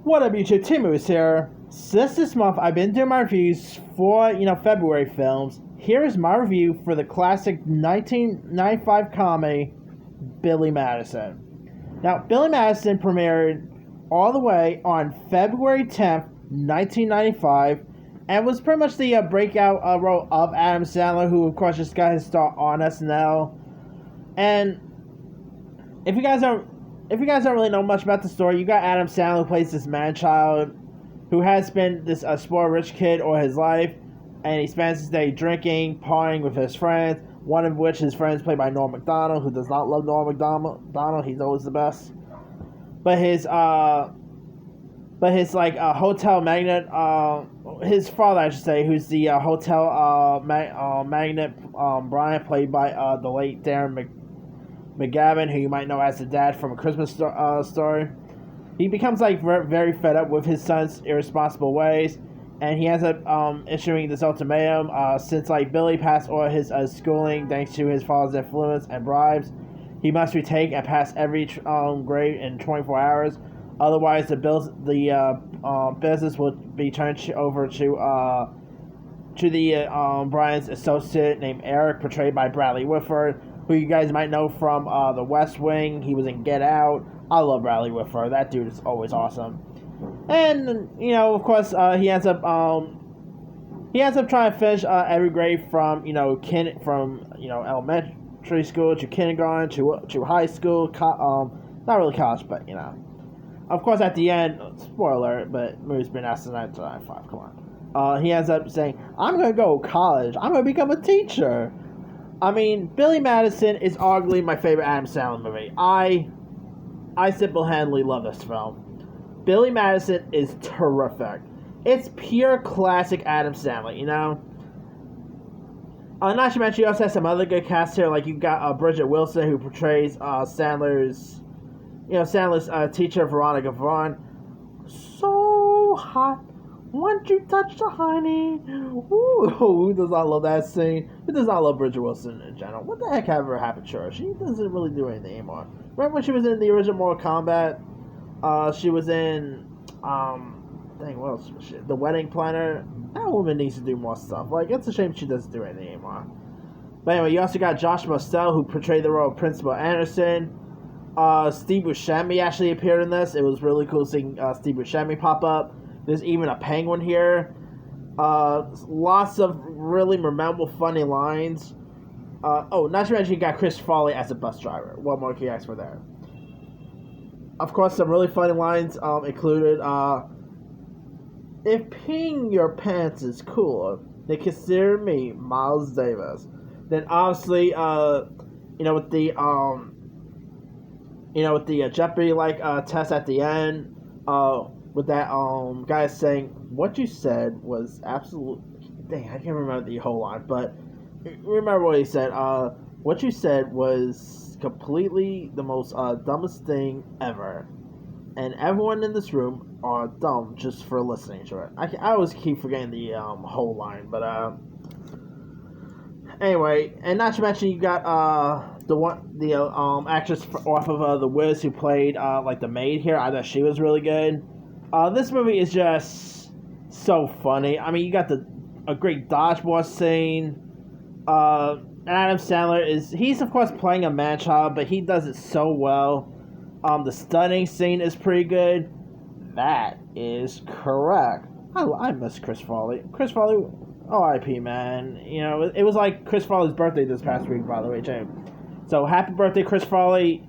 What up, YouTube? Timu's here. Since this month, I've been doing my reviews for, February films. Here is my review for the classic 1995 comedy, Billy Madison. Now, Billy Madison premiered all the way on February 10th, 1995, and was pretty much the breakout role of Adam Sandler, who, of course, just got his start on SNL. And if you guys don't really know much about the story, you got Adam Sandler, who plays this man-child who has been this spoiled rich kid all his life, and he spends his day drinking, partying with his friends, one of which his friends played by Norm Macdonald, who does not love Norm Macdonald. He's always the best. But his hotel magnate, his father, I should say, who's the hotel magnate, Brian, played by the late Darren McGavin, who you might know as the dad from A Christmas Story. He becomes very fed up with his son's irresponsible ways, and he ends up issuing this ultimatum. Since Billy passed all his schooling thanks to his father's influence and bribes, he must retake and pass every grade in 24 hours. Otherwise, the business will be turned over to Brian's associate named Eric, portrayed by Bradley Whitford, who you guys might know from The West Wing. He was in Get Out. I love Bradley Whitford. That dude is always awesome. And of course, he ends up trying to finish every grade from elementary school to kindergarten to high school. Not really college, but Of course, at the end, spoiler, but movie's been out since 1995. Come on. He ends up saying, "I'm gonna go to college. I'm gonna become a teacher." I mean, Billy Madison is arguably my favorite Adam Sandler movie. I single-handedly love this film. Billy Madison is terrific. It's pure classic Adam Sandler, Not to mention, you also have some other good cast here, like you've got Bridget Wilson, who portrays Sandler's teacher, Veronica Vaughn. So hot. Once you touch the honey. Ooh, who does not love that scene? Who does not love Bridget Wilson in general? What the heck ever happened to her? She doesn't really do anything anymore. Remember when she was in the original Mortal Kombat? She was in, what else was she? The Wedding Planner. That woman needs to do more stuff. It's a shame she doesn't do anything anymore. But anyway, you also got Josh Mostel, who portrayed the role of Principal Anderson. Steve Buscemi actually appeared in this. It was really cool seeing Steve Buscemi pop up. There's even a penguin here. Lots of really memorable, funny lines. Not to mention you got Chris Farley as a bus driver. What more can you ask for there? Of course, some really funny lines included, if peeing your pants is cool, then consider me Miles Davis. Then obviously, with the Jeopardy test at the end, with that guy saying, "What you said was absolutely..." Dang, I can't remember the whole line, but remember what he said. "What you said was completely the most dumbest thing ever. And everyone in this room are dumb just for listening to it." I always keep forgetting the whole line, but anyway, and not to mention you got the actress off of The Wiz who played the maid here. I thought she was really good. This movie is just so funny. I mean, you got a great dodgeball scene. Adam Sandler he's of course playing a man-child, but he does it so well. The stunning scene is pretty good. That is correct. I miss Chris Farley. Chris Farley, R.I.P. man. It was like Chris Farley's birthday this past week, by the way, too. So happy birthday, Chris Farley.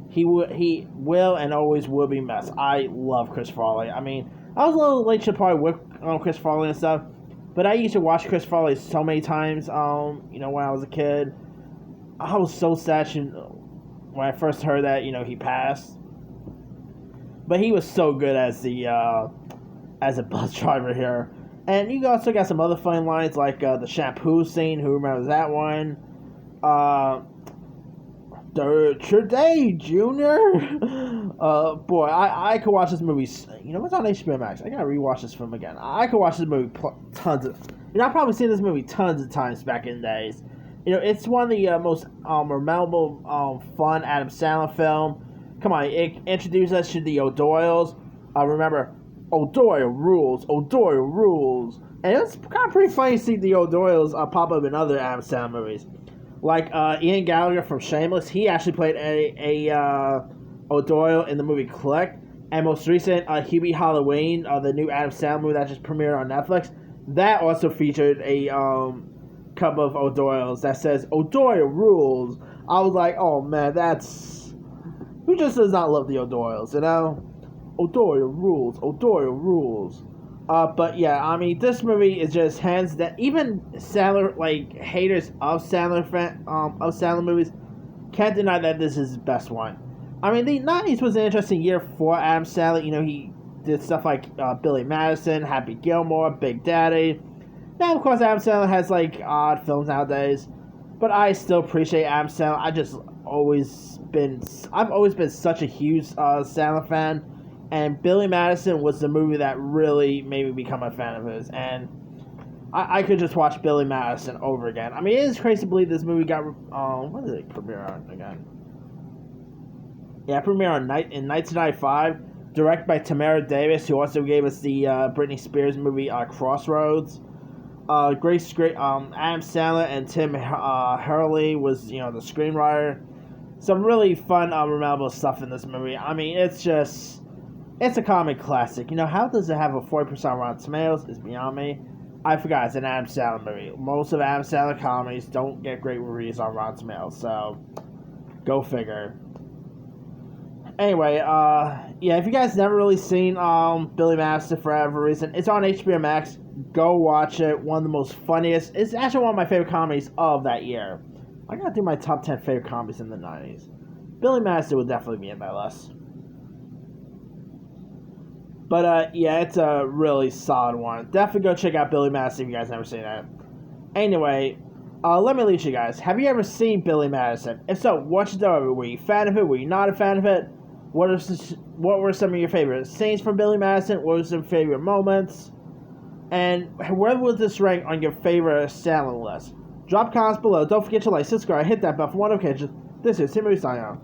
He will and always will be missed. I love Chris Farley. I mean, I was a little late to probably with Chris Farley and stuff, but I used to watch Chris Farley so many times. When I was a kid, I was so sad when I first heard that he passed. But he was so good as a bus driver here, and you also got some other funny lines like the shampoo scene. Who remembers that one? Today, Junior. Boy, I could watch this movie. It's on HBO Max. I gotta rewatch this film again. I could watch this movie tons of. I've probably seen this movie tons of times back in the days. It's one of the most memorable, fun Adam Sandler film. Come on, it introduced us to the O'Doyles, Remember, O'Doyle rules, O'Doyle rules. And it's kind of pretty funny to see the O'Doyles pop up in other Adam Sandler movies. Like Ian Gallagher from Shameless, he actually played a O'Doyle in the movie Click. And most recent, Hubie Halloween, the new Adam Sandler movie that just premiered on Netflix, that also featured a cup of O'Doyle's that says O'Doyle rules. I was like, oh man, that's who just does not love the O'Doyles, you know? O'Doyle rules, O'Doyle rules. But yeah, I mean, this movie is just hands down. Even Sandler, like haters of Sandler movies, can't deny that this is his best one. I mean, the '90s was an interesting year for Adam Sandler. You know, he did stuff like Billy Madison, Happy Gilmore, Big Daddy. Now, of course, Adam Sandler has like odd films nowadays, but I still appreciate Adam Sandler. I've always been such a huge Sandler fan. And Billy Madison was the movie that really made me become a fan of his. And I could just watch Billy Madison over again. I mean, it is crazy to believe this movie got... when did it premiere on again? Yeah, it premiered in 1995. Directed by Tamara Davis, who also gave us the Britney Spears movie Crossroads. Adam Sandler and Tim Hurley was, the screenwriter. Some really fun, memorable stuff in this movie. I mean, it's a comic classic. How does it have a 40% Rotten Tomatoes is beyond me. I forgot, it's an Adam Sandler movie. Most of Adam Sandler comedies don't get great reviews on Rotten Tomatoes, so go figure. Anyway, if you guys never really seen Billy Madison for whatever reason, it's on HBO Max. Go watch it. One of the most funniest. It's actually one of my favorite comedies of that year. I gotta do my top 10 favorite comedies in the 90s. Billy Madison would definitely be in that list. But, it's a really solid one. Definitely go check out Billy Madison if you guys never seen that. Anyway, let me leave you guys. Have you ever seen Billy Madison? If so, what you thought? Were you a fan of it? Were you not a fan of it? What were some of your favorite scenes from Billy Madison? What were some favorite moments? And where would this rank on your favorite Sandler list? Drop comments below. Don't forget to like, subscribe, hit that bell for more notifications. This is Tim signing out.